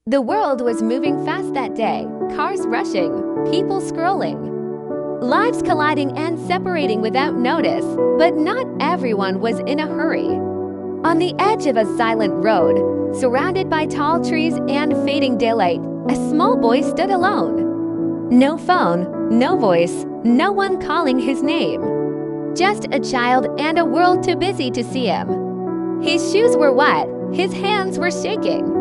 The world was moving fast that day, cars rushing, people scrolling, lives colliding and separating without notice, but not everyone was in a hurry. On the edge of a silent road, surrounded by tall trees and fading daylight, a small boy stood alone. No phone, no voice, no one calling his name. Just a child and a world too busy to see him. His shoes were wet, his hands were shaking,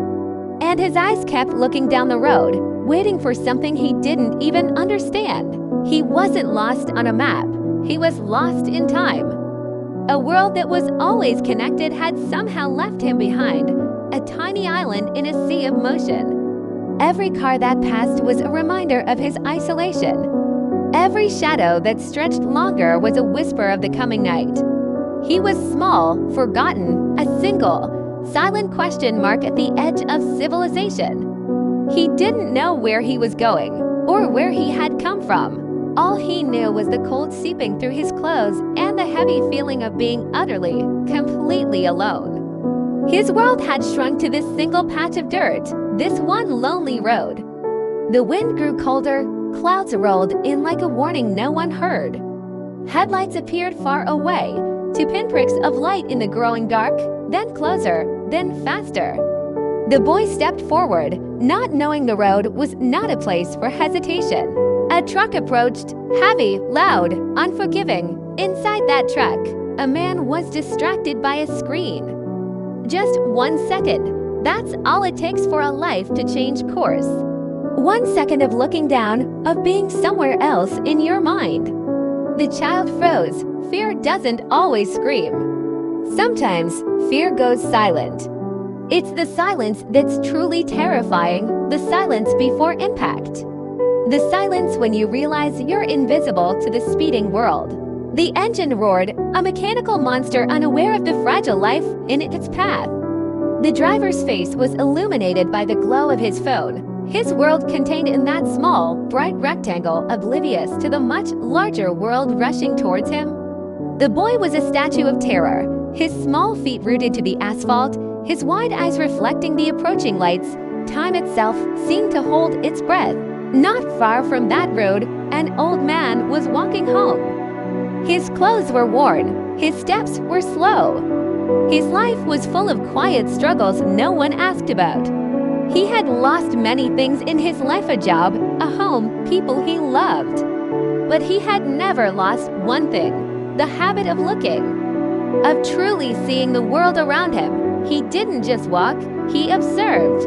and his eyes kept looking down the road, waiting for something he didn't even understand. He wasn't lost on a map, he was lost in time. A world that was always connected had somehow left him behind, a tiny island in a sea of motion. Every car that passed was a reminder of his isolation. Every shadow that stretched longer was a whisper of the coming night. He was small, forgotten, a single, silent question mark at the edge of civilization. He didn't know where he was going, or where he had come from. All he knew was the cold seeping through his clothes and the heavy feeling of being utterly, completely alone. His world had shrunk to this single patch of dirt, this one lonely road. The wind grew colder, clouds rolled in like a warning no one heard. Headlights appeared far away, two pinpricks of light in the growing dark, then closer, then faster. The boy stepped forward, not knowing the road was not a place for hesitation. A truck approached, heavy, loud, unforgiving. Inside that truck, a man was distracted by a screen. Just 1 second, that's all it takes for a life to change course. 1 second of looking down, of being somewhere else in your mind. The child froze. Fear doesn't always scream. Sometimes, fear goes silent. It's the silence that's truly terrifying, the silence before impact. The silence when you realize you're invisible to the speeding world. The engine roared, a mechanical monster unaware of the fragile life in its path. The driver's face was illuminated by the glow of his phone. His world contained in that small, bright rectangle, oblivious to the much larger world rushing towards him. The boy was a statue of terror, his small feet rooted to the asphalt, his wide eyes reflecting the approaching lights. Time itself seemed to hold its breath. Not far from that road, an old man was walking home. His clothes were worn, his steps were slow. His life was full of quiet struggles no one asked about. He had lost many things in his life, a job, a home, people he loved. But he had never lost one thing, the habit of looking, of truly seeing the world around him. He didn't just walk, he observed.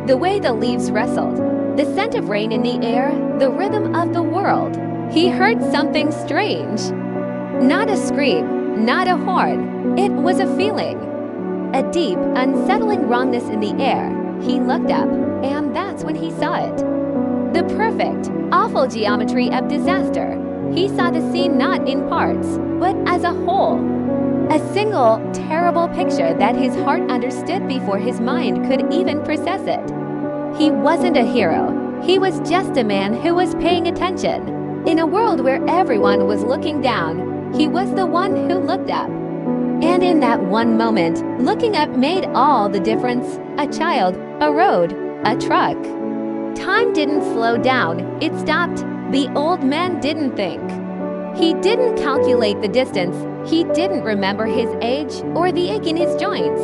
The way the leaves rustled, the scent of rain in the air, the rhythm of the world. He heard something strange. Not a scream, not a horn. It was a feeling. A deep, unsettling wrongness in the air. He looked up, and that's when he saw it. The perfect, awful geometry of disaster. He saw the scene not in parts, but as a whole. A single, terrible picture that his heart understood before his mind could even process it. He wasn't a hero. He was just a man who was paying attention. In a world where everyone was looking down, he was the one who looked up. And in that one moment, looking up made all the difference. A child, a road, a truck. Time didn't slow down, it stopped. The old man didn't think. He didn't calculate the distance. He didn't remember his age or the ache in his joints.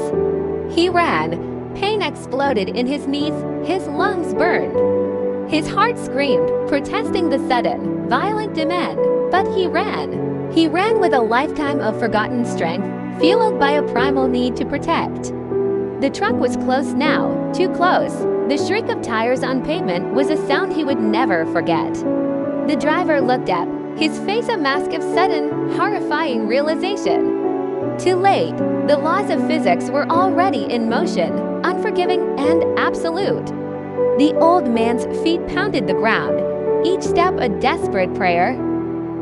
He ran. Pain exploded in his knees, his lungs burned. His heart screamed, protesting the sudden, violent demand. But he ran. He ran with a lifetime of forgotten strength, fueled by a primal need to protect. The truck was close now, too close. The shriek of tires on pavement was a sound he would never forget. The driver looked up, his face a mask of sudden, horrifying realization. Too late, the laws of physics were already in motion, unforgiving and absolute. The old man's feet pounded the ground, each step a desperate prayer.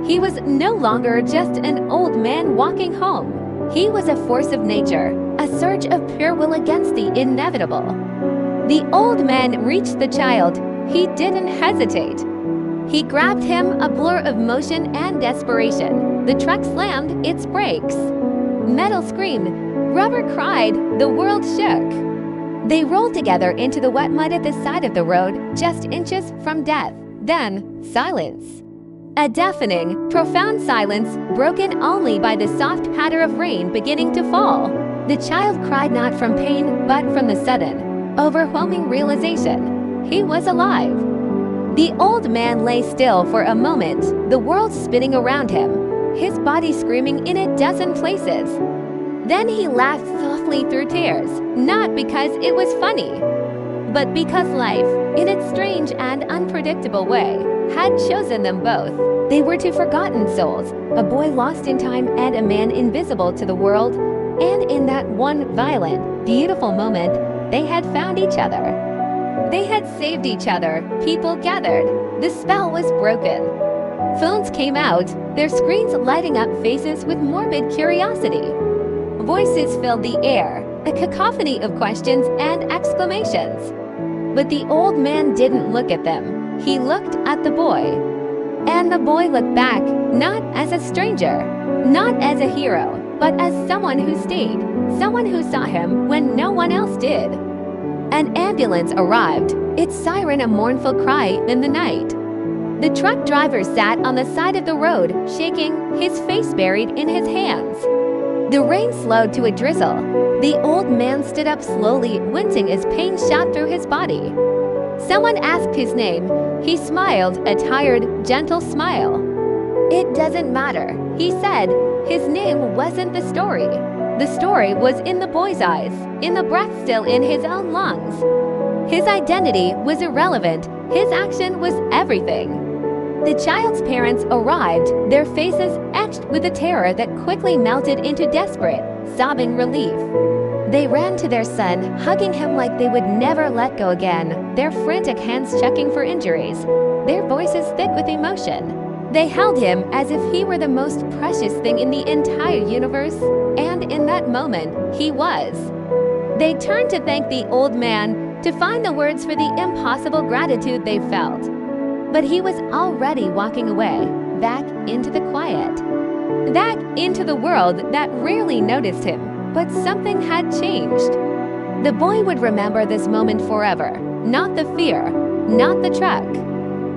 He was no longer just an old man walking home. He was a force of nature, a surge of pure will against the inevitable. The old man reached the child. He didn't hesitate. He grabbed him, a blur of motion and desperation. The truck slammed its brakes. Metal screamed. Rubber cried. The world shook. They rolled together into the wet mud at the side of the road, just inches from death. Then, silence. A deafening, profound silence, broken only by the soft patter of rain beginning to fall. The child cried not from pain, but from the sudden, overwhelming realization. He was alive. The old man lay still for a moment, the world spinning around him, his body screaming in a dozen places. Then he laughed softly through tears, not because it was funny, but because life, in its strange and unpredictable way, had chosen them both. They were two forgotten souls, a boy lost in time and a man invisible to the world, and in that one violent, beautiful moment, they had found each other. They had saved each other, people gathered, the spell was broken. Phones came out, their screens lighting up faces with morbid curiosity. Voices filled the air, a cacophony of questions and exclamations. But the old man didn't look at them. He looked at the boy. And the boy looked back, not as a stranger, not as a hero, but as someone who stayed, someone who saw him when no one else did. An ambulance arrived, its siren a mournful cry in the night. The truck driver sat on the side of the road, shaking, his face buried in his hands. The rain slowed to a drizzle. The old man stood up slowly, wincing as pain shot through his body. Someone asked his name. He smiled, a tired, gentle smile. "It doesn't matter," he said. His name wasn't the story. The story was in the boy's eyes, in the breath still in his own lungs. His identity was irrelevant. His action was everything. The child's parents arrived, their faces etched with a terror that quickly melted into desperate, sobbing relief. They ran to their son, hugging him like they would never let go again, their frantic hands checking for injuries, their voices thick with emotion. They held him as if he were the most precious thing in the entire universe, and in that moment, he was. They turned to thank the old man, to find the words for the impossible gratitude they felt. But he was already walking away, back into the quiet. Back into the world that rarely noticed him, but something had changed. The boy would remember this moment forever, not the fear, not the truck.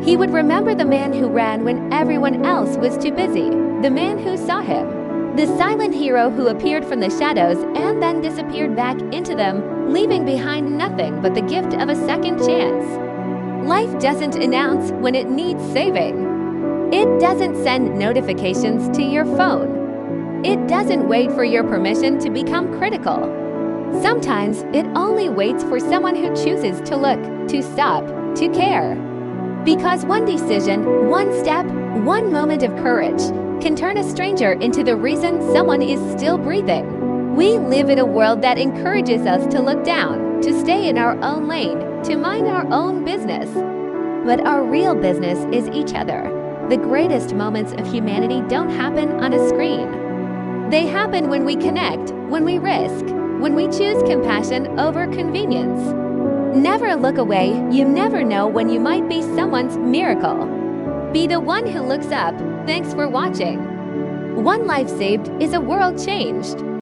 He would remember the man who ran when everyone else was too busy, the man who saw him, the silent hero who appeared from the shadows and then disappeared back into them, leaving behind nothing but the gift of a second chance. Life doesn't announce when it needs saving. It doesn't send notifications to your phone. It doesn't wait for your permission to become critical. Sometimes it only waits for someone who chooses to look, to stop, to care. Because one decision, one step, one moment of courage can turn a stranger into the reason someone is still breathing. We live in a world that encourages us to look down, to stay in our own lane, to mind our own business. But our real business is each other. The greatest moments of humanity don't happen on a screen. They happen when we connect, when we risk, when we choose compassion over convenience. Never look away. You never know when you might be someone's miracle. Be the one who looks up. Thanks for watching. One life saved is a world changed.